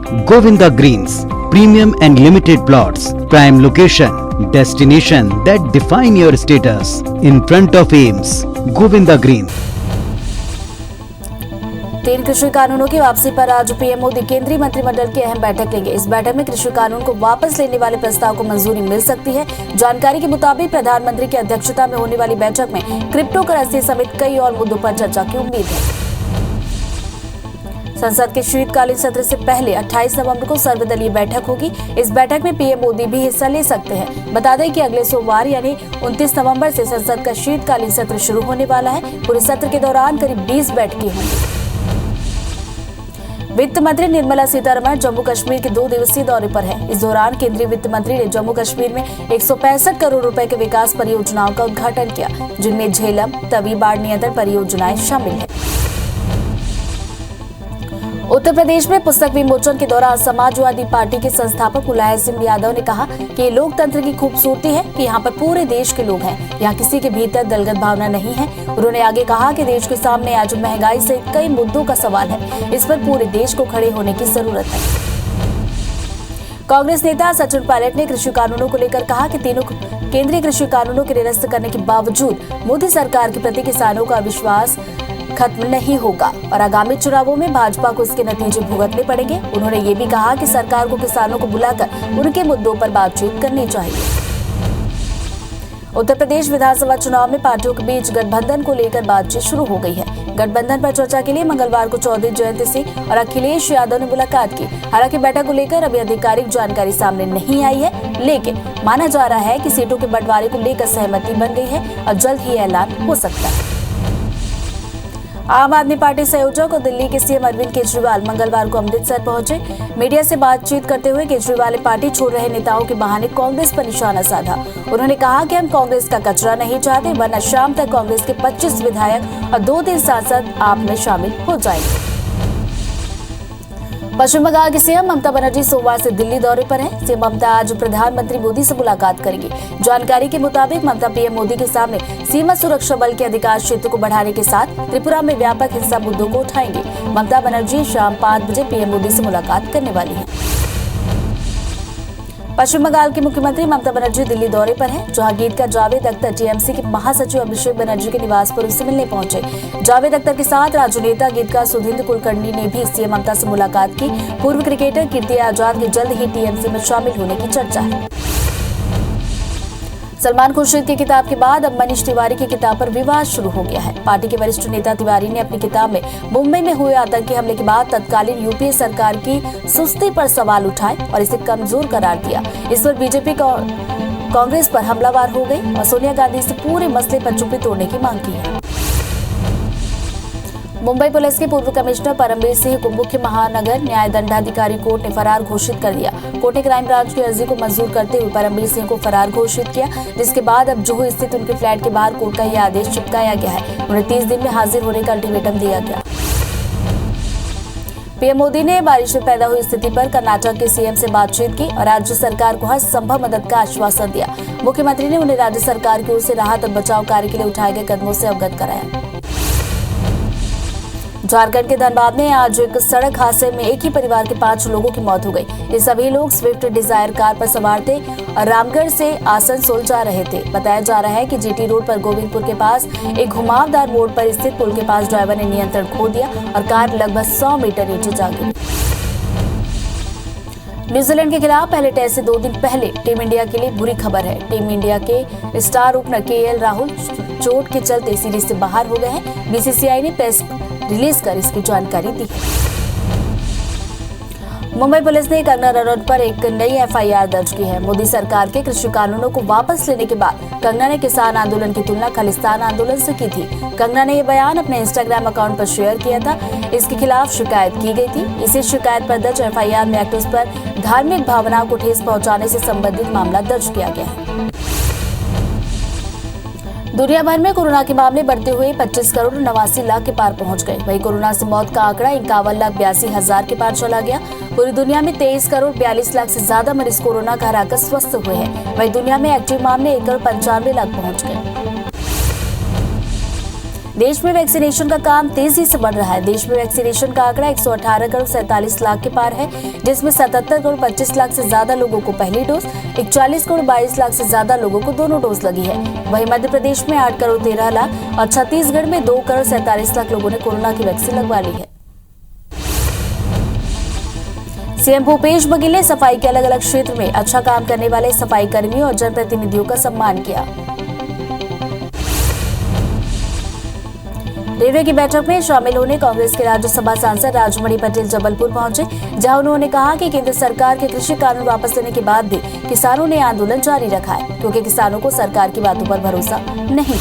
Govinda Greens, premium and limited plots, prime location, destination that define your status. In front of AIIMS, Govinda Greens. 3 कृषि कानूनों की वापसी पर आज PM Modi केंद्रीय मंत्रिमंडल की अहम बैठक लेंगे। इस बैठक में कृषि कानून को वापस लेने वाले प्रस्ताव को मंजूरी मिल सकती है। जानकारी के मुताबिक प्रधानमंत्री की अध्यक्षता में होने वाली बैठक में क्रिप्टो करेंसी समेत कई और मुद्दों पर चर्चा की उम्मीद है। संसद के शीतकालीन सत्र से पहले 28 नवंबर को सर्वदलीय बैठक होगी। इस बैठक में पीएम मोदी भी हिस्सा ले सकते हैं। बता दें कि अगले सोमवार यानी 29 नवंबर से संसद का शीतकालीन सत्र शुरू होने वाला है। पूरे सत्र के दौरान करीब 20 बैठकें होंगी। वित्त मंत्री निर्मला सीतारमण जम्मू कश्मीर के 2 दिवसीय दौरे पर है। इस दौरान केंद्रीय वित्त मंत्री ने जम्मू कश्मीर में 165 करोड़ रुपए के विकास परियोजनाओं का उद्घाटन किया, जिनमें झेलम, तवी बाढ़ नियंत्रण परियोजनाएं शामिल है। उत्तर प्रदेश में पुस्तक विमोचन के दौरान समाजवादी पार्टी के संस्थापक मुलायम सिंह यादव ने कहा कि ये लोकतंत्र की खूबसूरती है कि यहाँ पर पूरे देश के लोग हैं, यहाँ किसी के भीतर दलगत भावना नहीं है। उन्होंने आगे कहा कि देश के सामने आज महंगाई से कई मुद्दों का सवाल है, इस पर पूरे देश को खड़े होने की जरूरत है। कांग्रेस नेता सचिन पायलट ने कृषि कानूनों को लेकर कहा कि तीनों केंद्रीय कृषि कानूनों के निरस्त करने के बावजूद मोदी सरकार के प्रति किसानों का विश्वास खत्म नहीं होगा और आगामी चुनावों में भाजपा को इसके नतीजे भुगतने पड़ेंगे। उन्होंने ये भी कहा कि सरकार को किसानों को बुलाकर उनके मुद्दों पर बातचीत करनी चाहिए। उत्तर प्रदेश विधानसभा चुनाव में पार्टियों के बीच गठबंधन को लेकर बातचीत शुरू हो गई है। गठबंधन पर चर्चा के लिए मंगलवार को चौधरी जयंत सिंह और अखिलेश यादव ने मुलाकात की। हालांकि बैठक को लेकर अभी आधिकारिक जानकारी सामने नहीं आई है, लेकिन माना जा रहा है कि सीटों के बंटवारे को लेकर सहमति बन गई है और जल्द ही ऐलान हो सकता है। आम आदमी पार्टी संयोजक और दिल्ली के सीएम अरविंद केजरीवाल मंगलवार को अमृतसर पहुंचे। मीडिया से बातचीत करते हुए केजरीवाल ने पार्टी छोड़ रहे नेताओं के बहाने कांग्रेस पर निशाना साधा। उन्होंने कहा कि हम कांग्रेस का कचरा नहीं चाहते, वरना शाम तक कांग्रेस के 25 विधायक और 2-3 सांसद आप में शामिल हो जाएंगे। पश्चिम बंगाल की सीएम ममता बनर्जी सोमवार से दिल्ली दौरे पर हैं। सीएम ममता आज प्रधानमंत्री मोदी से मुलाकात करेंगी। जानकारी के मुताबिक ममता पीएम मोदी के सामने सीमा सुरक्षा बल के अधिकार क्षेत्र को बढ़ाने के साथ त्रिपुरा में व्यापक हिंसा मुद्दों को उठाएंगी। ममता बनर्जी शाम 5 बजे पीएम मोदी से मुलाकात करने वाली है। पश्चिम बंगाल की मुख्यमंत्री ममता बनर्जी दिल्ली दौरे पर हैं, जहां गीतकार जावेद अख्तर टीएमसी के महासचिव अभिषेक बनर्जी के निवास पर उनसे मिलने पहुंचे। जावेद अख्तर के साथ राजनेता गीतकार सुधींद्र कुलकर्णी ने भी सीएम ममता से मुलाकात की। पूर्व क्रिकेटर कीर्ति आजाद के जल्द ही टीएमसी में शामिल होने की चर्चा है। सलमान खुर्शीद की किताब के बाद अब मनीष तिवारी की किताब पर विवाद शुरू हो गया है। पार्टी के वरिष्ठ नेता तिवारी ने अपनी किताब में मुंबई में हुए आतंकी हमले के बाद तत्कालीन यूपीए सरकार की सुस्ती पर सवाल उठाए और इसे कमजोर करार दिया। इस पर बीजेपी कांग्रेस पर हमलावर हो गई और सोनिया गांधी से पूरे मसले पर चुप्पी तोड़ने की मांग की है। मुंबई पुलिस के पूर्व कमिश्नर परमवीर सिंह को मुख्य महानगर न्याय दंडाधिकारी कोर्ट ने फरार घोषित कर दिया। कोर्ट ने क्राइम ब्रांच की अर्जी को मंजूर करते हुए परमवीर सिंह को फरार घोषित किया, जिसके बाद अब जुहू स्थित उनके फ्लैट के बाहर कोर्ट का यह आदेश चिपकाया गया है। उन्हें 30 दिन में हाजिर होने का अल्टीमेटम दिया गया। पीएम मोदी ने बारिश में पैदा हुई स्थिति पर कर्नाटक के सीएम से बातचीत की और राज्य सरकार को हर संभव मदद का आश्वासन दिया। मुख्यमंत्री ने उन्हें राज्य सरकार की ओर से राहत और बचाव कार्य के लिए उठाए गए कदमों से अवगत कराया। झारखंड के धनबाद में आज एक सड़क हादसे में एक ही परिवार के 5 लोगों की मौत हो गई। ये सभी लोग स्विफ्ट डिजायर कार पर सवार थे और रामगढ़ से आसनसोल जा रहे थे। बताया जा रहा है कि जीटी रोड पर गोविंदपुर के पास एक घुमावदार मोड़ पर स्थित पुल के पास ड्राइवर ने नियंत्रण खो दिया और कार लगभग 100 मीटर नीचे जा गिरी। न्यूजीलैंड के खिलाफ पहले टेस्ट से 2 दिन पहले टीम इंडिया के लिए बुरी खबर है। टीम इंडिया के स्टार ओपनर केएल राहुल चोट के चलते सीरीज से बाहर हो गए हैं। बीसीसीआई ने प्रेस रिलीज कर इसकी जानकारी दी है। मुंबई पुलिस ने कंगना रनौत पर एक नई एफआईआर दर्ज की है। मोदी सरकार के कृषि कानूनों को वापस लेने के बाद कंगना ने किसान आंदोलन की तुलना खालिस्तान आंदोलन से की थी। कंगना ने यह बयान अपने इंस्टाग्राम अकाउंट पर शेयर किया था। इसके खिलाफ शिकायत की गई थी। इसी शिकायत पर दर्ज एफआईआर में एक्ट्रेस पर धार्मिक भावनाओं को ठेस पहुंचाने से संबंधित मामला दर्ज किया गया है। दुनिया भर में कोरोना के मामले बढ़ते हुए 25 करोड़ 89 लाख के पार पहुंच गए। वहीं कोरोना से मौत का आंकड़ा 51,82,000 के पार चला गया। पूरी दुनिया में 23 करोड़ 42 लाख से ज्यादा मरीज कोरोना का हराकर स्वस्थ हुए हैं। वहीं दुनिया में एक्टिव मामले 1 करोड़ 95 लाख पहुंच गए। देश में वैक्सीनेशन का काम तेजी से बढ़ रहा है। देश में वैक्सीनेशन का आंकड़ा 118 करोड़ 47 लाख के पार है, जिसमें 77 करोड़ 25 लाख से ज्यादा लोगों को पहली डोज, 41 करोड़ 22 लाख से ज्यादा लोगों को दोनों डोज लगी है। वहीं मध्य प्रदेश में 8 करोड़ 13 लाख और छत्तीसगढ़ में 2 करोड़ 47 लाख लोगों ने कोरोना की वैक्सीन लगवा ली है। सीएम भूपेश बघेल ने सफाई के अलग अलग क्षेत्र में अच्छा काम करने वाले सफाई कर्मियों और जनप्रतिनिधियों का सम्मान किया। रेलवे की बैठक में शामिल होने कांग्रेस के राज्यसभा सांसद राजमणि पटेल जबलपुर पहुंचे, जहां उन्होंने कहा कि केंद्र सरकार के कृषि कानून वापस लेने के बाद भी किसानों ने आंदोलन जारी रखा है, क्योंकि किसानों को सरकार की बातों पर भरोसा नहीं।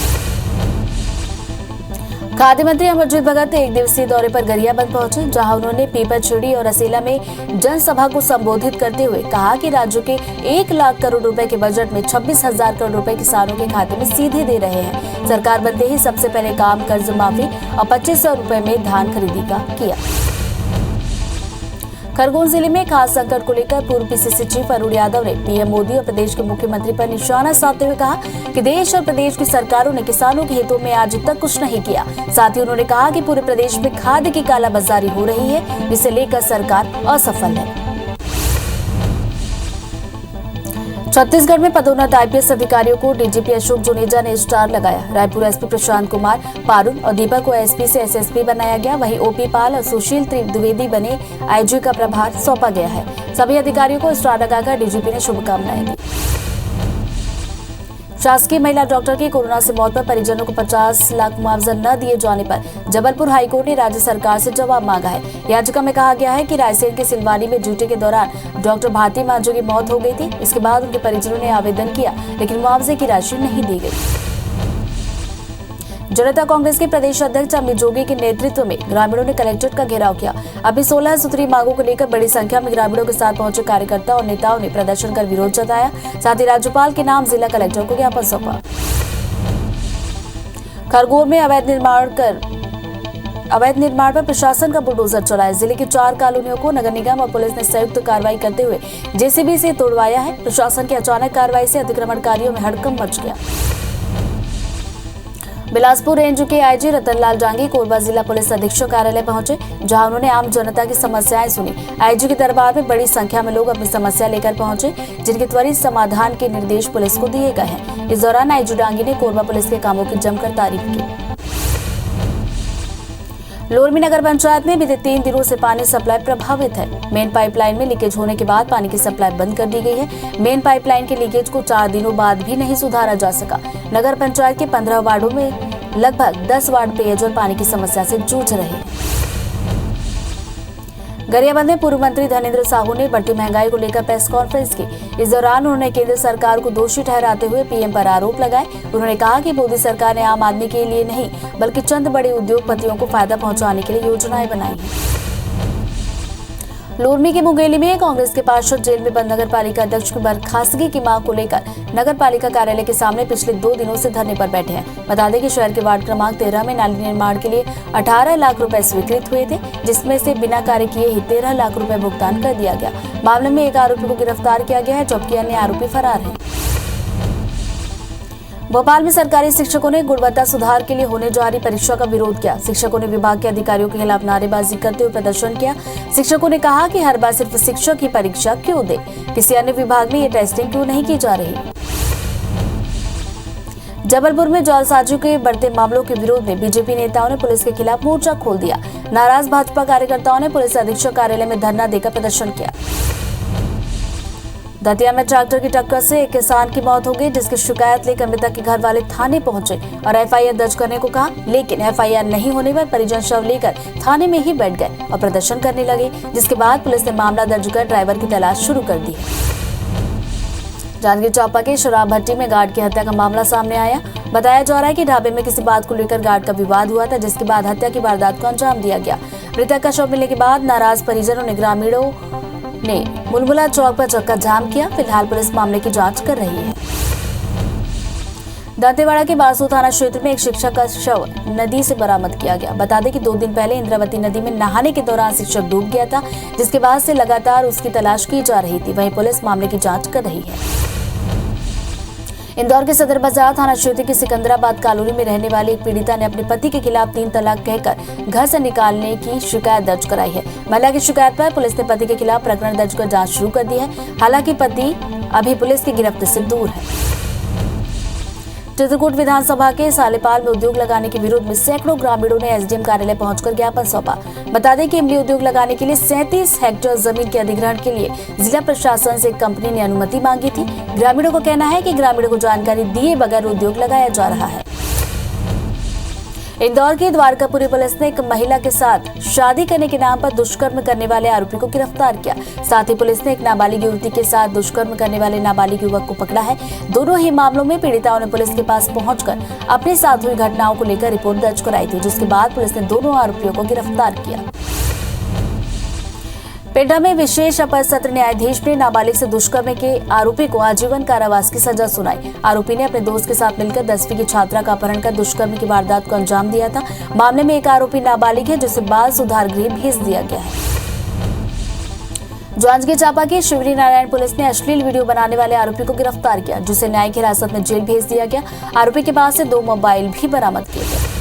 खाद्य मंत्री अमरजीत भगत एक दिवसीय दौरे पर गरियाबंद पहुंचे, जहां उन्होंने पीपलछेड़ी और असेला में जनसभा को संबोधित करते हुए कहा कि राज्य के 1 लाख करोड़ रुपए के बजट में 26,000 करोड़ रुपए किसानों के खाते में सीधे दे रहे हैं। सरकार बनते ही सबसे पहले काम कर्ज माफी और 2500 रुपए में धान खरीदी का किया। खरगोन जिले में खास संकट को लेकर पूर्व पीसीसी चीफ अरुण यादव ने पीएम मोदी और प्रदेश के मुख्यमंत्री पर निशाना साधते हुए कहा कि देश और प्रदेश की सरकारों ने किसानों के हितों में आज तक कुछ नहीं किया। साथ ही उन्होंने कहा कि पूरे प्रदेश में खाद की कालाबाजारी हो रही है, जिसे लेकर सरकार असफल है। छत्तीसगढ़ में पदोन्नत आईपीएस अधिकारियों को डीजीपी अशोक जुनेजा ने स्टार लगाया। रायपुर एसपी प्रशांत कुमार पारुल और दीपक को एसपी से एसएसपी बनाया गया। वहीं ओपी पाल और सुशील द्विवेदी बने आईजी का प्रभार सौंपा गया है। सभी अधिकारियों को स्टार लगाकर डीजीपी ने शुभकामनाएं दी। शासकीय महिला डॉक्टर की कोरोना से मौत पर परिजनों को 50 लाख मुआवजा न दिए जाने पर जबलपुर हाईकोर्ट ने राज्य सरकार से जवाब मांगा है। याचिका में कहा गया है कि रायसेन के सिलवानी में ड्यूटी के दौरान डॉक्टर भारती मांझी की मौत हो गई थी। इसके बाद उनके परिजनों ने आवेदन किया, लेकिन मुआवजे की राशि नहीं दी गई। जनता कांग्रेस के प्रदेश अध्यक्ष अमित जोगी के नेतृत्व में ग्रामीणों ने कलेक्ट्रेट का घेराव किया। अभी 16 सूत्री मांगों को लेकर बड़ी संख्या में ग्रामीणों के साथ पहुंचे कार्यकर्ता और नेताओं ने प्रदर्शन कर विरोध जताया। साथ ही राज्यपाल के नाम जिला कलेक्टर को ज्ञापन सौंपा। खरगोन में अवैध निर्माण पर प्रशासन का बुलडोजर चलाया। जिले की 4 कॉलोनियों को नगर निगम और पुलिस ने संयुक्त कार्रवाई करते हुए जेसीबी से तोड़वाया है। प्रशासन की अचानक कार्रवाई से अतिक्रमणकारियों में हड़कंप मच गया। बिलासपुर रेंज के आईजी रतनलाल डांगी कोरबा जिला पुलिस अधीक्षक कार्यालय पहुंचे, जहां उन्होंने आम जनता की समस्याएं सुनी। आईजी के दरबार में बड़ी संख्या में लोग अपनी समस्या लेकर पहुंचे, जिनके त्वरित समाधान के निर्देश पुलिस को दिए गए हैं। इस दौरान आईजी डांगी ने कोरबा पुलिस के कामों की जमकर तारीफ की। लोरमी नगर पंचायत में बीते 3 दिनों से पानी सप्लाई प्रभावित है। मेन पाइपलाइन में लीकेज होने के बाद पानी की सप्लाई बंद कर दी गई है। मेन पाइपलाइन के लीकेज को 4 दिनों बाद भी नहीं सुधारा जा सका। नगर पंचायत के 15 वार्डों में लगभग 10 वार्ड पेयजल पानी की समस्या से जूझ रहे हैं। गरियाबंद में पूर्व मंत्री धनेंद्र साहू ने बढ़ती महंगाई को लेकर प्रेस कॉन्फ्रेंस की। इस दौरान उन्होंने केंद्र सरकार को दोषी ठहराते हुए पीएम पर आरोप लगाए। उन्होंने कहा कि मोदी सरकार ने आम आदमी के लिए नहीं, बल्कि चंद बड़े उद्योगपतियों को फायदा पहुंचाने के लिए योजनाएं बनाई हैं। लोरमी के मुंगेली में कांग्रेस के पार्षद जेल में बंद नगर पालिका अध्यक्ष की बर्खास्तगी की मांग को लेकर नगर पालिका कार्यालय के सामने पिछले 2 दिनों से धरने पर बैठे हैं। बता दें कि शहर के वार्ड क्रमांक 13 में नाली निर्माण के लिए 18 लाख रुपए स्वीकृत हुए थे, जिसमें से बिना कार्य किए ही 13 लाख रुपए भुगतान कर दिया गया। मामले में एक आरोपी को गिरफ्तार किया गया है, जबकि अन्य आरोपी फरार है। भोपाल में सरकारी शिक्षकों ने गुणवत्ता सुधार के लिए होने जा रही परीक्षा का विरोध किया। शिक्षकों ने विभाग के अधिकारियों के खिलाफ नारेबाजी करते हुए प्रदर्शन किया। शिक्षकों ने कहा कि हर बार सिर्फ शिक्षक की परीक्षा क्यों दे, किसी अन्य विभाग में ये टेस्टिंग क्यों नहीं की जा रही। जबलपुर में जालसाजी के बढ़ते मामलों के विरोध में बीजेपी नेताओं ने पुलिस के खिलाफ मोर्चा खोल दिया। नाराज भाजपा कार्यकर्ताओं ने पुलिस अधीक्षक कार्यालय में धरना देकर प्रदर्शन किया। दतिया में ट्रैक्टर की टक्कर से एक किसान की मौत हो गई, जिसकी शिकायत लेकर मृतक के घर वाले थाने पहुंचे और एफआईआर दर्ज करने को कहा, लेकिन एफआईआर नहीं होने पर परिजन शव लेकर थाने में ही बैठ गए और प्रदर्शन करने लगे, जिसके बाद पुलिस ने मामला दर्ज कर ड्राइवर की तलाश शुरू कर दी। जांजगीर चांपा के शराब भट्टी में गार्ड की हत्या का मामला सामने आया। बताया जा रहा है कि ढाबे में किसी बात को लेकर गार्ड का विवाद हुआ था, जिसके बाद हत्या की वारदात को अंजाम दिया गया। मृतक का शव मिलने के बाद नाराज परिजनों ने ग्रामीणों ने मुलमुला चौक पर चक्का जाम किया। फिलहाल पुलिस मामले की जांच कर रही है। दंतेवाड़ा के बासु थाना क्षेत्र में एक शिक्षक का शव नदी से बरामद किया गया। बता दें कि 2 दिन पहले इंद्रावती नदी में नहाने के दौरान शिक्षक डूब गया था, जिसके बाद से लगातार उसकी तलाश की जा रही थी। वहीं पुलिस मामले की जांच कर रही है। इंदौर के सदर बाजार थाना क्षेत्र की सिकंदराबाद कॉलोनी में रहने वाली एक पीड़िता ने अपने पति के खिलाफ 3 तलाक कहकर घर से निकालने की शिकायत दर्ज कराई है। महिला की शिकायत पर पुलिस ने पति के खिलाफ प्रकरण दर्ज कर जांच शुरू कर दी है। हालांकि पति अभी पुलिस की गिरफ्त से दूर है। चित्रकूट विधानसभा के सालेपाल में उद्योग लगाने के विरोध में सैकड़ों ग्रामीणों ने एसडीएम कार्यालय पहुंचकर ज्ञापन सौंपा। बता दें कि इमली उद्योग लगाने के लिए 37 हेक्टेयर जमीन के अधिग्रहण के लिए जिला प्रशासन से एक कंपनी ने अनुमति मांगी थी। ग्रामीणों का कहना है कि ग्रामीणों को जानकारी दिए बगैर उद्योग लगाया जा रहा है। इंदौर की द्वारकापुरी पुलिस ने एक महिला के साथ शादी करने के नाम पर दुष्कर्म करने वाले आरोपी को गिरफ्तार किया। साथ ही पुलिस ने एक नाबालिग युवती के साथ दुष्कर्म करने वाले नाबालिग युवक को पकड़ा है। दोनों ही मामलों में पीड़िताओं ने पुलिस के पास पहुंचकर अपने साथ हुई घटनाओं को लेकर रिपोर्ट दर्ज कराई थी, जिसके बाद पुलिस ने दोनों आरोपियों को गिरफ्तार किया। पेड्डा में विशेष अपर सत्र न्यायाधीश ने नाबालिग से दुष्कर्म के आरोपी को आजीवन कारावास की सजा सुनाई। आरोपी ने अपने दोस्त के साथ मिलकर 10वीं की छात्रा का अपहरण कर दुष्कर्म की वारदात को अंजाम दिया था। मामले में एक आरोपी नाबालिग है, जिसे बाल सुधार गृह भेज दिया गया है। जांजगीर चांपा की शिवरी नारायण पुलिस ने अश्लील वीडियो बनाने वाले आरोपी को गिरफ्तार किया, जिसे न्यायिक हिरासत में जेल भेज दिया गया। आरोपी के पास से 2 मोबाइल भी बरामद किए गए।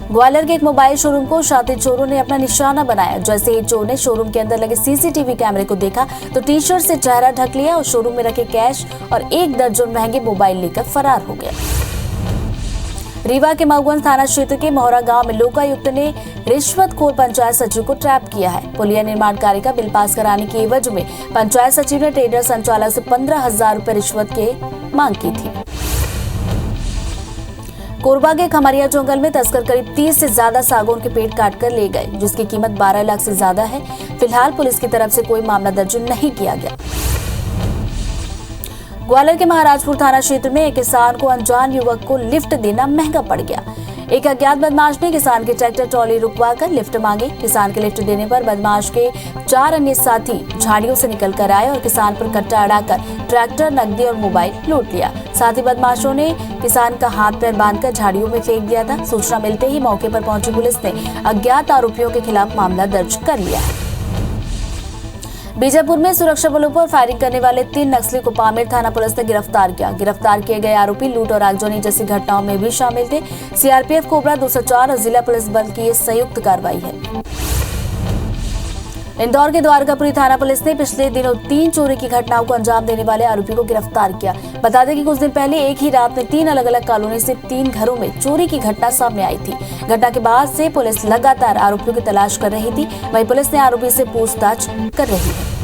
ग्वालियर के एक मोबाइल शोरूम को शातिर चोरों ने अपना निशाना बनाया। जैसे ही चोर ने शोरूम के अंदर लगे सीसीटीवी कैमरे को देखा तो टी-शर्ट से चेहरा ढक लिया और शोरूम में रखे कैश और 1 दर्जन महंगे मोबाइल लेकर फरार हो गया। रीवा के मऊगंज थाना क्षेत्र के मोहरा गांव में लोकायुक्त ने रिश्वतखोर पंचायत सचिव को ट्रैप किया है। पुलिया निर्माण कार्य का बिल पास कराने की एवज में पंचायत सचिव ने ट्रेडर संचालक से 15,000 रुपए रिश्वत के मांग की थी। कोरबा के खमरिया जंगल में तस्कर करीब 30 से ज्यादा सागौन के पेड़ काटकर ले गए, जिसकी कीमत 12 लाख से ज्यादा है। फिलहाल पुलिस की तरफ से कोई मामला दर्ज नहीं किया गया। ग्वालियर के महाराजपुर थाना क्षेत्र में एक किसान को अनजान युवक को लिफ्ट देना महंगा पड़ गया। एक अज्ञात बदमाश ने किसान के ट्रैक्टर ट्रॉली रुकवाकर लिफ्ट मांगे। किसान के लिफ्ट देने पर बदमाश के 4 अन्य साथी झाड़ियों से निकलकर आए और किसान पर कट्टा अड़ाकर ट्रैक्टर, नकदी और मोबाइल लूट लिया। साथ ही बदमाशों ने किसान का हाथ पैर बांधकर झाड़ियों में फेंक दिया था। सूचना मिलते ही मौके पर पहुंची पुलिस ने अज्ञात आरोपियों के खिलाफ मामला दर्ज कर लिया है। बीजापुर में सुरक्षा बलों पर फायरिंग करने वाले 3 नक्सली को पामेर थाना पुलिस ने गिरफ्तार किया। गिरफ्तार किए गए आरोपी लूट और आगजनी जैसी घटनाओं में भी शामिल थे। सीआरपीएफ, कोबरा 204 और जिला पुलिस बल की ये संयुक्त कार्रवाई है। इंदौर के द्वारकापुरी थाना पुलिस ने पिछले दिनों 3 चोरी की घटनाओं को अंजाम देने वाले आरोपी को गिरफ्तार किया। बता दें कि कुछ दिन पहले एक ही रात में 3 अलग-अलग कॉलोनी से 3 घरों में चोरी की घटना सामने आई थी। घटना के बाद से पुलिस लगातार आरोपियों की तलाश कर रही थी। वहीं पुलिस ने आरोपी से पूछताछ कर रही है।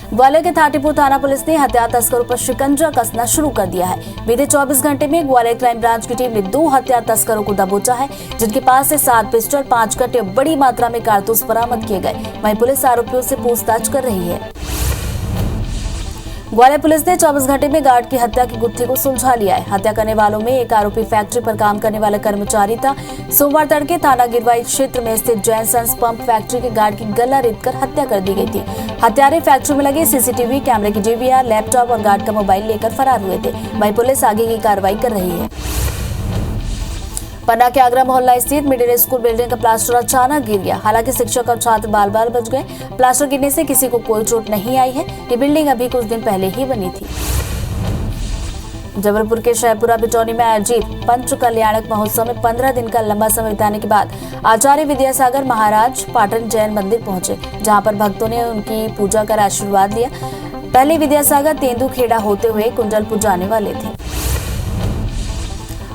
ग्वालियर के थाटीपुर थाना पुलिस ने हत्या तस्करों पर शिकंजा कसना शुरू कर दिया है। बीते 24 घंटे में ग्वालियर क्राइम ब्रांच की टीम ने 2 हत्या तस्करों को दबोचा है, जिनके पास से 7 पिस्टल, 5 कट्टे और बड़ी मात्रा में कारतूस बरामद किए गए। वहीं पुलिस आरोपियों से पूछताछ कर रही है। ग्वालियर पुलिस ने 24 घंटे में गार्ड की हत्या की गुत्थी को सुलझा लिया है। हत्या करने वालों में एक आरोपी फैक्ट्री पर काम करने वाला कर्मचारी था। सोमवार तड़के थाना गिरवाई क्षेत्र में स्थित जैन सन्स पंप फैक्ट्री के गार्ड की गला रेतकर हत्या कर दी गई थी। हत्यारे फैक्ट्री में लगे सीसीटीवी कैमरे की डीवीआर, लैपटॉप और गार्ड का मोबाइल लेकर फरार हुए थे। वहीं पुलिस आगे की कार्रवाई कर रही है। पन्ना के आगरा मोहल्ला स्थित मिडिल स्कूल बिल्डिंग का प्लास्टर अचानक गिर गया। हालांकि शिक्षक और छात्र बाल बाल बच गए। प्लास्टर गिरने से किसी को कोई चोट नहीं आई है। ये बिल्डिंग अभी कुछ दिन पहले ही बनी थी। जबलपुर के शहपुरा बिटौनी में आयोजित पंच कल्याणक महोत्सव में 15 दिन का लंबा समय बिताने के बाद आचार्य विद्यासागर महाराज पाटन जैन मंदिर पहुंचे, जहां पर भक्तों ने उनकी पूजा कर आशीर्वाद लिया। पहले विद्यासागर तेंदुखेड़ा होते हुए कुंडलपुर जाने वाले थे।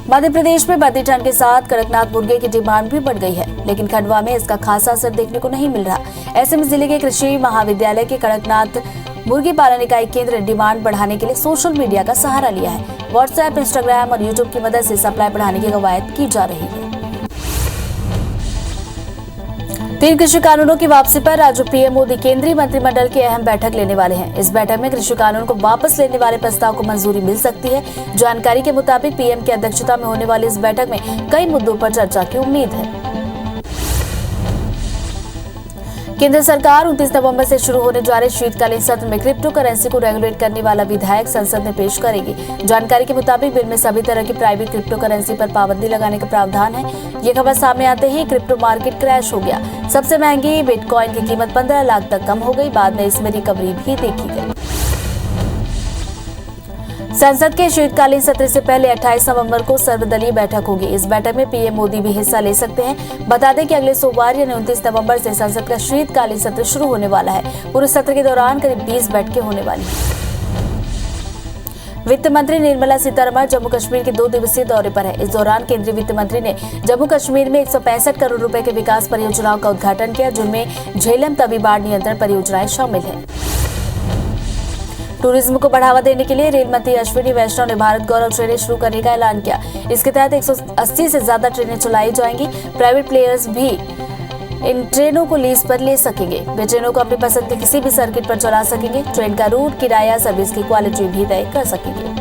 मध्य प्रदेश में बढ़ती ठंड के साथ कड़कनाथ मुर्गे की डिमांड भी बढ़ गई है, लेकिन खंडवा में इसका खासा असर देखने को नहीं मिल रहा। ऐसे में जिले के कृषि महाविद्यालय के कड़कनाथ मुर्गी पालन इकाई केंद्र ने डिमांड बढ़ाने के लिए सोशल मीडिया का सहारा लिया है। व्हाट्सएप, इंस्टाग्राम और यूट्यूब की मदद से सप्लाई बढ़ाने की कवायद की जा रही है। 3 कृषि कानूनों की वापसी पर आज पीएम मोदी केंद्रीय मंत्रिमंडल की अहम बैठक लेने वाले हैं। इस बैठक में कृषि कानून को वापस लेने वाले प्रस्ताव को मंजूरी मिल सकती है। जानकारी के मुताबिक पीएम की अध्यक्षता में होने वाली इस बैठक में कई मुद्दों पर चर्चा की उम्मीद है। केंद्र सरकार 29 नवंबर से शुरू होने जा रहे शीतकालीन सत्र में क्रिप्टो करेंसी को रेगुलेट करने वाला विधेयक संसद में पेश करेगी। जानकारी के मुताबिक बिल में सभी तरह की प्राइवेट क्रिप्टो करेंसी पर पाबंदी लगाने का प्रावधान है। ये खबर सामने आते ही क्रिप्टो मार्केट क्रैश हो गया। सबसे महंगी बिटकॉइन की कीमत 15 लाख तक कम हो गई। बाद में इसमें रिकवरी भी देखी गई। संसद के शीतकालीन सत्र से पहले 28 नवंबर को सर्वदलीय बैठक होगी। इस बैठक में पीएम मोदी भी हिस्सा ले सकते हैं। बता दें कि अगले सोमवार यानी 29 नवंबर से संसद का शीतकालीन सत्र शुरू होने वाला है। पूरे सत्र के दौरान करीब 20 बैठकें होने वाली हैं। वित्त मंत्री निर्मला सीतारमण जम्मू कश्मीर के 2 दिवसीय दौरे पर है। इस दौरान केंद्रीय वित्त मंत्री ने जम्मू कश्मीर में 165 करोड़ रुपए के विकास परियोजनाओं का उद्घाटन किया, जिनमें झेलम तवी बाढ़ नियंत्रण परियोजनाएं शामिल है। टूरिज्म को बढ़ावा देने के लिए रेल मंत्री अश्विनी वैष्णव ने भारत गौरव ट्रेनें शुरू करने का ऐलान किया। इसके तहत 180 से ज्यादा ट्रेनें चलाई जाएंगी। प्राइवेट प्लेयर्स भी इन ट्रेनों को लीज पर ले सकेंगे। वे ट्रेनों को अपनी पसंद के किसी भी सर्किट पर चला सकेंगे। ट्रेन का रूट, किराया, सर्विस की क्वालिटी भी तय कर सकेंगे।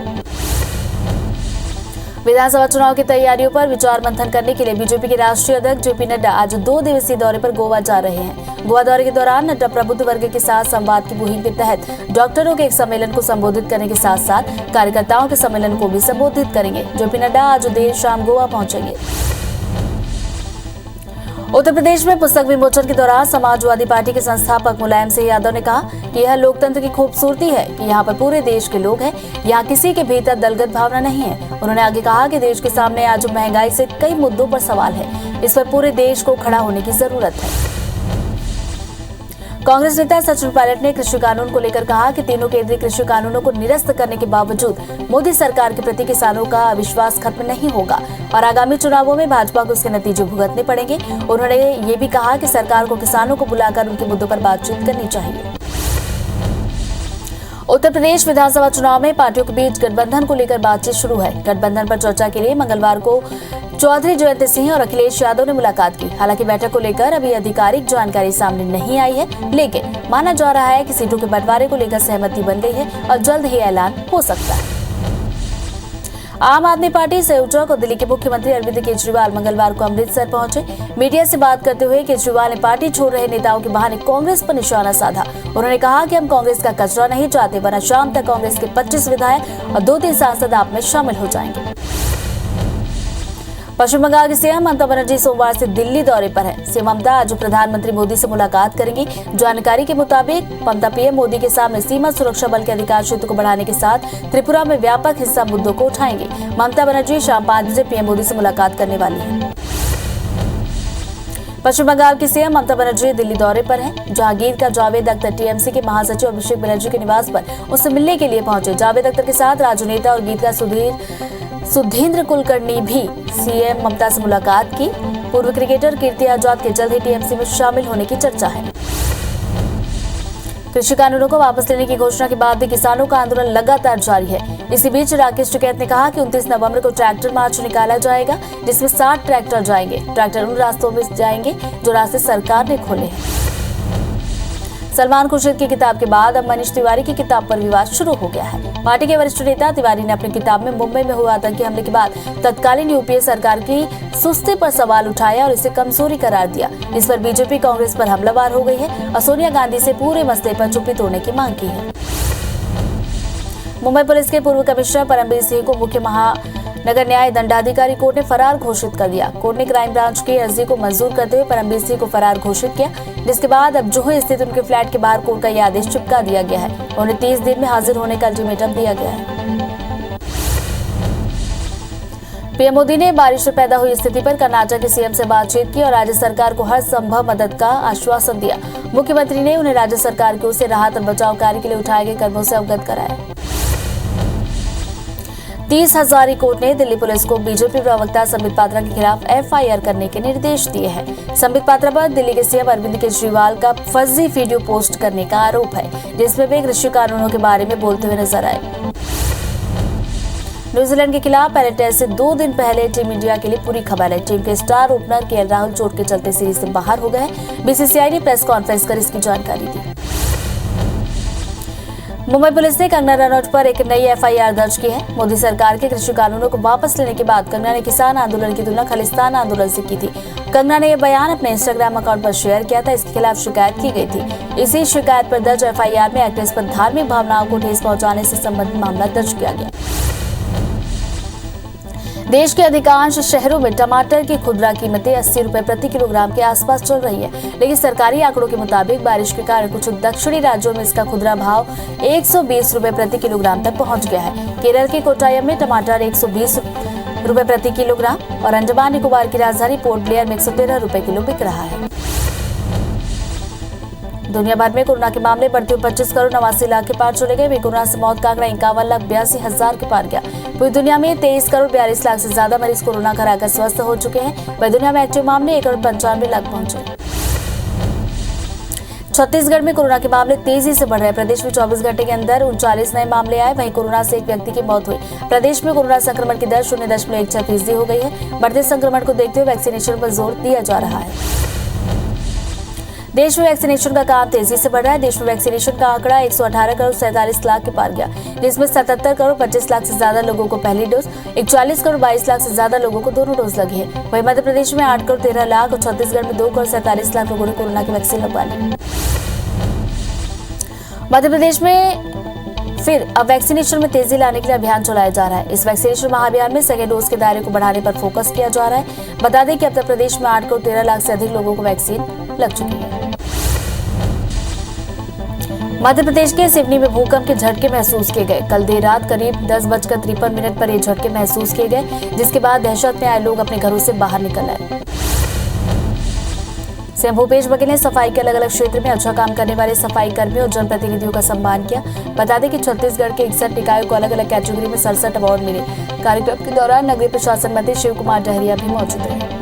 विधानसभा चुनाव की तैयारियों पर विचार मंथन करने के लिए बीजेपी के राष्ट्रीय अध्यक्ष जेपी नड्डा आज 2 दिवसीय दौरे पर गोवा जा रहे हैं। गोवा दौरे के दौरान नड्डा प्रबुद्ध वर्ग के साथ संवाद की मुहिम के तहत डॉक्टरों के एक सम्मेलन को संबोधित करने के साथ साथ कार्यकर्ताओं के सम्मेलन को भी संबोधित करेंगे। जेपी नड्डा आज देर शाम गोवा पहुंचेंगे। उत्तर प्रदेश में पुस्तक विमोचन के दौरान समाजवादी पार्टी के संस्थापक मुलायम सिंह यादव ने कहा कि यह लोकतंत्र की खूबसूरती है कि यहाँ पर पूरे देश के लोग हैं, यहाँ किसी के भीतर दलगत भावना नहीं है। उन्होंने आगे कहा कि देश के सामने आज महंगाई से कई मुद्दों पर सवाल है, इस पर पूरे देश को खड़ा होने की जरूरत है। कांग्रेस नेता सचिन पायलट ने कृषि कानून को लेकर कहा कि तीनों केंद्रीय कृषि कानूनों को निरस्त करने के बावजूद मोदी सरकार के प्रति किसानों का अविश्वास खत्म नहीं होगा और आगामी चुनावों में भाजपा को उसके नतीजे भुगतने पड़ेंगे। उन्होंने ये भी कहा कि सरकार को किसानों को बुलाकर उनके मुद्दों पर बातचीत करनी चाहिए। उत्तर प्रदेश विधानसभा चुनाव में पार्टियों के बीच गठबंधन को लेकर बातचीत शुरू है। गठबंधन पर चर्चा के लिए मंगलवार को चौधरी जयंत सिंह और अखिलेश यादव ने मुलाकात की। हालांकि बैठक को लेकर अभी आधिकारिक जानकारी सामने नहीं आई है, लेकिन माना जा रहा है कि सीटों के बंटवारे को लेकर सहमति बन गई है और जल्द ही ऐलान हो सकता है। आम आदमी पार्टी संयोजक और दिल्ली के मुख्यमंत्री अरविंद केजरीवाल मंगलवार को अमृतसर पहुंचे। मीडिया से बात करते हुए केजरीवाल ने पार्टी छोड़ रहे नेताओं के बहाने कांग्रेस पर निशाना साधा। उन्होंने कहा कि हम कांग्रेस का कचरा नहीं चाहते, वरना शाम तक कांग्रेस के 25 विधायक और 2-3 सांसद आप में शामिल हो जाएंगे। पश्चिम बंगाल की सीएम ममता बनर्जी सोमवार से दिल्ली दौरे पर है। सीएम ममता आज प्रधानमंत्री मोदी से मुलाकात करेंगी। जानकारी के मुताबिक ममता पीएम मोदी के सामने सीमा सुरक्षा बल के अधिकार क्षेत्र को बढ़ाने के साथ त्रिपुरा में व्यापक हिस्सा मुद्दों को उठाएंगे। ममता बनर्जी शाम 5 बजे पीएम मोदी से मुलाकात करने वाली है। पश्चिम बंगाल की सीएम ममता बनर्जी दिल्ली दौरे पर हैं, जहां गीत का जावेद अख्तर टीएमसी के महासचिव अभिषेक बनर्जी के निवास पर उससे मिलने के लिए पहुंचे। जावेद अख्तर के साथ राजू नेता और गीत का सुधींद्र कुलकर्णी भी सीएम ममता से मुलाकात की। पूर्व क्रिकेटर कीर्ति आजाद के जल्द ही टीएमसी में शामिल होने की चर्चा है। कृषि कानूनों को वापस लेने की घोषणा के बाद भी किसानों का आंदोलन लगातार जारी है। इसी बीच राकेश टिकैत ने कहा कि 29 नवंबर को ट्रैक्टर मार्च निकाला जाएगा, जिसमें 60 ट्रैक्टर जाएंगे। ट्रैक्टर उन रास्तों में जाएंगे जो रास्ते सरकार ने खोले हैं। सलमान खुर्शीद की किताब के बाद अब मनीष तिवारी की किताब पर विवाद शुरू हो गया है। पार्टी के वरिष्ठ नेता तिवारी ने अपनी किताब में मुंबई में हुए आतंकी हमले के बाद तत्कालीन यूपीए सरकार की सुस्ती पर सवाल उठाया और इसे कमजोरी करार दिया। इस पर बीजेपी कांग्रेस पर हमलावर हो गई है और सोनिया गांधी से पूरे मसले पर चुप्पी तोड़ने की मांग की है। मुंबई पुलिस के पूर्व कमिश्नर परमबीर सिंह को मुख्य महानगर न्याय दंडाधिकारी कोर्ट ने फरार घोषित कर दिया। कोर्ट ने क्राइम ब्रांच की अर्जी को मंजूर करते हुए परमबीर सिंह को फरार घोषित किया, जिसके बाद अब जुहू स्थित उनके फ्लैट के बाहर कोर्ट का यह आदेश चिपका दिया गया है। उन्हें 30 दिन में हाजिर होने का अल्टीमेटम दिया गया है। पीएम मोदी ने बारिश से पैदा हुई स्थिति पर कर्नाटक के सीएम से बातचीत की और राज्य सरकार को हर संभव मदद का आश्वासन दिया। मुख्यमंत्री ने उन्हें राज्य सरकार की ओर से राहत और बचाव कार्य के लिए उठाए गए कदमों से अवगत कराया। 30 हजारी कोर्ट ने दिल्ली पुलिस को बीजेपी प्रवक्ता संबित पात्रा के खिलाफ एफआईआर करने के निर्देश दिए हैं। संबित पात्रा पर दिल्ली के सीएम अरविंद केजरीवाल का फर्जी वीडियो पोस्ट करने का आरोप है, जिसमें वे कृषि कानूनों के बारे में बोलते हुए नजर आए। न्यूजीलैंड के खिलाफ पहले टेस्ट से 2 दिन पहले टीम इंडिया के लिए पूरी खबर है। टीम के स्टार ओपनर केएल राहुल चोट के चलते सीरीज से बाहर हो गए। बीसीसीआई ने प्रेस कॉन्फ्रेंस कर इसकी जानकारी दी। मुंबई पुलिस ने कंगना रनौत पर एक नई एफआईआर दर्ज की है। मोदी सरकार के कृषि कानूनों को वापस लेने के बाद कंगना ने किसान आंदोलन की तुलना खालिस्तान आंदोलन से की थी। कंगना ने यह बयान अपने इंस्टाग्राम अकाउंट पर शेयर किया था। इसके खिलाफ शिकायत की गई थी। इसी शिकायत पर दर्ज एफआईआर में एक्ट्रेस पर धार्मिक भावनाओं को ठेस पहुंचाने से संबंधित मामला दर्ज किया गया। देश के अधिकांश शहरों में टमाटर की खुदरा कीमतें 80 रुपए प्रति किलोग्राम के आसपास चल रही है, लेकिन सरकारी आंकड़ों के मुताबिक बारिश के कारण कुछ दक्षिणी राज्यों में इसका खुदरा भाव 120 रुपए प्रति किलोग्राम तक पहुंच गया है। केरल के कोट्टायम में टमाटर 120 रुपए प्रति किलोग्राम और अंडमान निकोबार की राजधानी पोर्ट ब्लेयर में 113 रुपए किलो बिक रहा है। दुनिया भर में कोरोना के मामले बढ़ते हुए 25 करोड़ 89 लाख के पार चले गए। कोरोना से मौत का आंकड़ा 51,82,000 के पार गया। पूरी दुनिया में 23 करोड़ 42 लाख से ज्यादा मरीज कोरोना का हराकर स्वस्थ हो चुके हैं। वही दुनिया में एक्टिव मामले 1 करोड़ 95 लाख पहुंचे। छत्तीसगढ़ में कोरोना के मामले तेजी से बढ़ रहे हैं। प्रदेश में 24 घंटे के अंदर 39 नए मामले आए। वहीं कोरोना से एक व्यक्ति की मौत हुई। प्रदेश में कोरोना संक्रमण की दर 0.16% हो गई है। बढ़ते संक्रमण को देखते हुए वैक्सीनेशन पर जोर दिया जा रहा है। देश में वैक्सीनेशन का काम तेजी से बढ़ रहा है। देश में वैक्सीनेशन का आंकड़ा 118 करोड़ 47 लाख के पार गया, जिसमें 77 करोड़ 25 लाख से ज्यादा लोगों को पहली डोज, 41 करोड़ 22 लाख से ज्यादा लोगों को दोनों डोज लगी है। वहीं मध्य प्रदेश में 8 करोड़ 13 लाख और छत्तीसगढ़ में 2 करोड़ 47 लाख लोगों ने कोरोना की वैक्सीन लगवा ली। मध्य प्रदेश में फिर अब वैक्सीनेशन में तेजी लाने के लिए अभियान चलाया जा रहा है। इस वैक्सीनेशन महाअभियान में सेकेंड डोज के दायरे को बढ़ाने पर फोकस किया जा रहा है। बता दें कि अब तक प्रदेश में 8 करोड़ 13 लाख से अधिक लोगों को वैक्सीन लग चुकी है। मध्य प्रदेश के सिवनी में भूकंप के झटके महसूस किए गए। कल देर रात करीब 10:53 पर ये झटके महसूस किए गए, जिसके बाद दहशत में आए लोग अपने घरों से बाहर निकल आए। सीएम भूपेश बघेल ने सफाई के अलग अलग क्षेत्र में अच्छा काम करने वाले सफाई कर्मियों और जनप्रतिनिधियों का सम्मान किया। बता दें कि छत्तीसगढ़ के 61 निकायों को अलग अलग कैटेगरी में 67 अवार्ड मिले। कार्यक्रम के दौरान नगरीय प्रशासन मंत्री शिव कुमार डहरिया भी मौजूद रहे।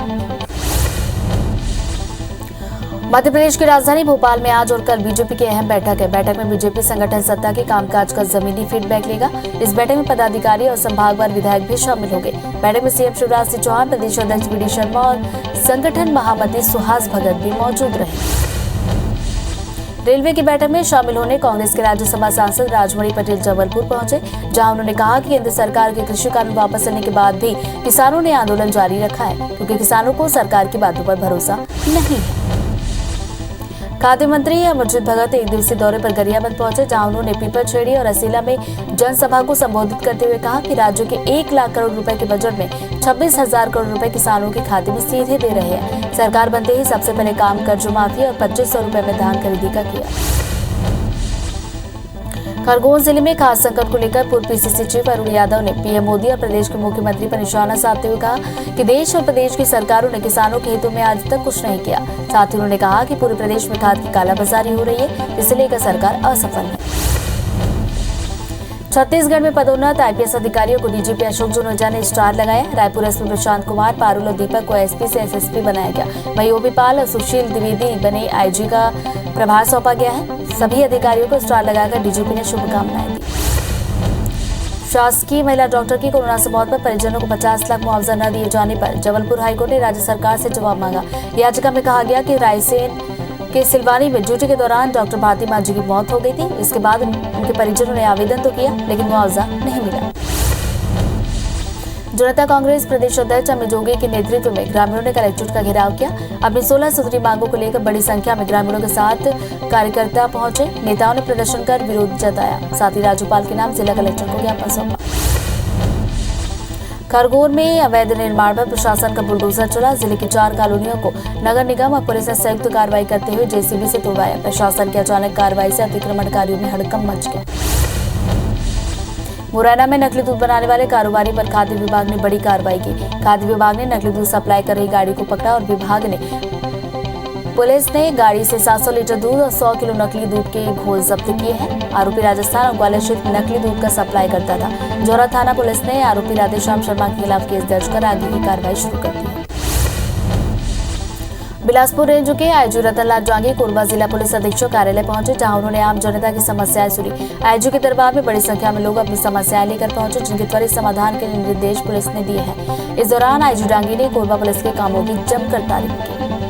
मध्य प्रदेश की राजधानी भोपाल में आज और कल बीजेपी की अहम बैठक है। बैठक में बीजेपी संगठन सत्ता के कामकाज का जमीनी फीडबैक लेगा। इस बैठक में पदाधिकारी और संभागवार विधायक भी शामिल होंगे। बैठक में सीएम शिवराज सिंह चौहान, प्रदेश अध्यक्ष वी डी शर्मा और संगठन महामंत्री सुहास भगत भी मौजूद रहे। रेलवे की बैठक में शामिल होने कांग्रेस के राज्यसभा सांसद राजमणि पटेल जबलपुर पहुंचे, जहां उन्होंने कहा कि केंद्र सरकार के कृषि कानून वापस लेने के बाद भी किसानों ने आंदोलन जारी रखा है, क्योंकि किसानों को सरकार की बातों पर भरोसा नहीं है। खाद्य मंत्री अमरजीत भगत एक दिवसीय दौरे पर गरियाबंद पहुंचे, जहां उन्होंने पीपलछेड़ी और असीला में जनसभा को संबोधित करते हुए कहा कि राज्य के 1 लाख करोड़ रुपए के बजट में 26,000 करोड़ रुपए किसानों के खाते में सीधे दे रहे हैं। सरकार बनते ही सबसे पहले काम कर्ज माफी और 2500 रुपए में धान खरीदी का किया। खरगोन जिले में खाद्य संकट को लेकर पूर्व पीसीसी चीफ अरुण यादव ने पीएम मोदी और प्रदेश के मुख्यमंत्री पर निशाना साधते हुए कहा कि देश और प्रदेश की सरकारों ने किसानों के हितों में आज तक कुछ नहीं किया। साथ ही उन्होंने कहा कि पूरे प्रदेश में खाद की कालाबाजारी हो रही है, इसे लेकर सरकार असफल है। छत्तीसगढ़ में पदोन्नत आईपीएस अधिकारियों को डीजीपी अशोक जुनेजा ने स्टार लगाया। रायपुर एसपी प्रशांत कुमार, पारुल और दीपक को एसपी से एसएसपी बनाया गया। वहीं ओपी पाल और सुशील द्विवेदी बने आईजी का प्रभार सौंपा गया है। सभी अधिकारियों को स्टार लगाकर डीजीपी ने शुभकामनाएं दी। शासकीय महिला डॉक्टर की कोरोना से मौत पर परिजनों को 50 लाख मुआवजा न दिए जाने पर जबलपुर हाईकोर्ट ने राज्य सरकार से जवाब मांगा। याचिका में कहा गया कि रायसेन के सिलवानी में ड्यूटी के दौरान डॉक्टर भारती मांझी की मौत हो गई थी। इसके बाद उनके परिजनों ने आवेदन तो किया, लेकिन मुआवजा नहीं मिला। जनता कांग्रेस प्रदेश अध्यक्ष अमित जोगी के नेतृत्व में ग्रामीणों ने कलेक्ट्रेट का घेराव किया। अपनी 16 सूत्री मांगों को लेकर बड़ी संख्या में ग्रामीणों के साथ कार्यकर्ता पहुंचे। नेताओं ने प्रदर्शन कर विरोध जताया। साथ ही राज्यपाल के नाम जिला कलेक्टर को ज्ञापन सौंपा। खरगोन में अवैध निर्माण पर प्रशासन का बुलडोजर चला। जिले की 4 कॉलोनियों को नगर निगम और पुलिस ने संयुक्त कार्रवाई करते हुए जेसीबी से तोड़वाया। प्रशासन की अचानक कार्रवाई से अतिक्रमणकारियों में हड़कंप मच गया। मुरैना में नकली दूध बनाने वाले कारोबारी पर खाद्य विभाग ने बड़ी कार्रवाई की। खाद्य विभाग ने नकली दूध सप्लाई कर रही गाड़ी को पकड़ा और पुलिस ने गाड़ी से 700 लीटर दूध और 100 किलो नकली दूध के घोल जब्त किए हैं। आरोपी राजस्थान और ग्वालियर क्षेत्र में नकली दूध का सप्लाई करता था। जौरा थाना पुलिस ने आरोपी राधेश्याम शर्मा के खिलाफ केस दर्ज कर आगे की कार्रवाई शुरू कर दी। बिलासपुर रेंज के आईजी रतनलाल जांगी कोरबा जिला पुलिस अधीक्षक कार्यालय पहुंचे, जहां उन्होंने आम जनता की समस्याएं सुनी। आईजी के दरबार में बड़ी संख्या में लोग अपनी समस्याएं लेकर पहुंचे, जिनके त्वरित समाधान के निर्देश पुलिस ने दिए हैं। इस दौरान आईजी जांगी ने कोरबा पुलिस के कामों की जमकर तारीफ की।